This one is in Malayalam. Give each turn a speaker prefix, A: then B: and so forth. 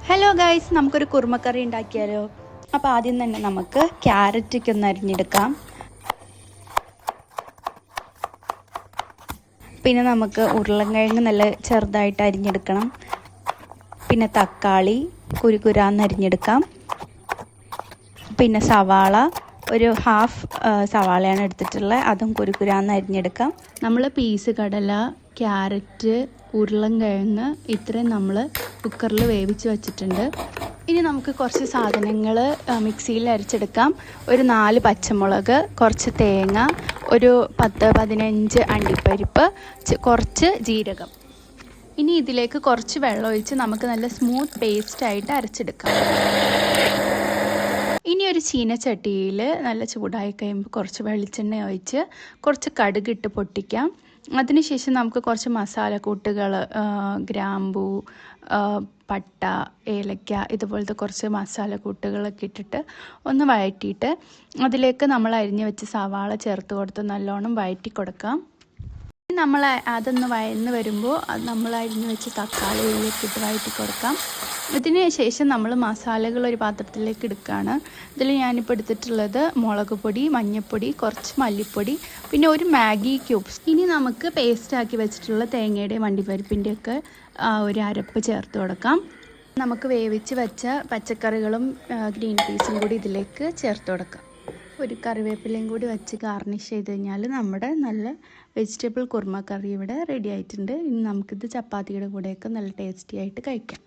A: ഹലോ ഗൈസ്, നമുക്കൊരു കുറുമക്കറി ഉണ്ടാക്കിയാലോ? അപ്പോൾ ആദ്യം തന്നെ നമുക്ക് ക്യാരറ്റൊക്കെ ഒന്ന് അരിഞ്ഞെടുക്കാം. പിന്നെ നമുക്ക് ഉരുളൻകിഴങ്ങ് നല്ല ചെറുതായിട്ട് അരിഞ്ഞെടുക്കണം. പിന്നെ തക്കാളി കുരുകുരാന്ന് അരിഞ്ഞെടുക്കാം. പിന്നെ സവാള ഒരു ഹാഫ് സവാളയാണ് എടുത്തിട്ടുള്ളത്, അതും കുരുകുരാന്ന് അരിഞ്ഞെടുക്കാം. നമ്മൾ പീസ് കടല, ക്യാരറ്റ്, ഉരുളൻകിഴങ്ങ് ഇത്രയും നമ്മൾ കുക്കറിൽ വേവിച്ച് വെച്ചിട്ടുണ്ട്. ഇനി നമുക്ക് കുറച്ച് സാധനങ്ങൾ മിക്സിയിൽ അരച്ചെടുക്കാം. ഒരു 4 പച്ചമുളക്, കുറച്ച് തേങ്ങ, ഒരു 10-15 അണ്ടിപ്പരിപ്പ്, കുറച്ച് ജീരകം. ഇനി ഇതിലേക്ക് കുറച്ച് വെള്ളം ഒഴിച്ച് നമുക്ക് നല്ല സ്മൂത്ത് പേസ്റ്റായിട്ട് അരച്ചെടുക്കാം. ഇനി ഒരു ചീനച്ചട്ടിയിൽ നല്ല ചൂടായി കഴിയുമ്പോൾ കുറച്ച് വെളിച്ചെണ്ണ ഒഴിച്ച് കുറച്ച് കടുകിട്ട് പൊട്ടിക്കാം. അതിനുശേഷം നമുക്ക് കുറച്ച് മസാലക്കൂട്ടുകൾ, ഗ്രാമ്പൂ, പട്ട, ഏലക്ക ഇതുപോലത്തെ കുറച്ച് മസാലക്കൂട്ടുകളൊക്കെ ഇട്ടിട്ട് ഒന്ന് വഴറ്റിയിട്ട് അതിലേക്ക് നമ്മൾ അരിഞ്ഞ് വെച്ച് സവാള ചേർത്ത് കൊടുത്ത് നല്ലോണം വഴറ്റി കൊടുക്കാം. നമ്മൾ അതൊന്ന് വഴന്ന് വരുമ്പോൾ നമ്മൾ അരിഞ്ഞ് വെച്ച് തക്കാളി ഉള്ളിലേക്ക് ഇട്ട് വഴറ്റി കൊടുക്കാം. ഇതിന് ശേഷം നമ്മൾ മസാലകൾ ഒരു പാത്രത്തിലേക്ക് എടുക്കുകയാണ്. ഇതിൽ ഞാനിപ്പോൾ എടുത്തിട്ടുള്ളത് മുളക് പൊടി, മഞ്ഞൾപ്പൊടി, കുറച്ച് മല്ലിപ്പൊടി, പിന്നെ ഒരു മാഗി ക്യൂബ്സ്. ഇനി നമുക്ക് പേസ്റ്റാക്കി വെച്ചിട്ടുള്ള തേങ്ങയുടെയും അണ്ടിപ്പരിപ്പിൻ്റെയൊക്കെ ഒരു അരപ്പ് ചേർത്ത് കൊടുക്കാം. നമുക്ക് വേവിച്ച് വെച്ച പച്ചക്കറികളും ഗ്രീൻ പീസും കൂടി ഇതിലേക്ക് ചേർത്ത് കൊടുക്കാം. ഒരു കറിവേപ്പിലയും കൂടി വെച്ച് ഗാർണിഷ് ചെയ്ത് കഴിഞ്ഞാൽ നമ്മുടെ നല്ല വെജിറ്റബിൾ കുറുമ കറി ഇവിടെ റെഡി ആയിട്ടുണ്ട്. ഇനി നമുക്കിത് ചപ്പാത്തിയുടെ കൂടെയൊക്കെ നല്ല ടേസ്റ്റി ആയിട്ട് കഴിക്കാം.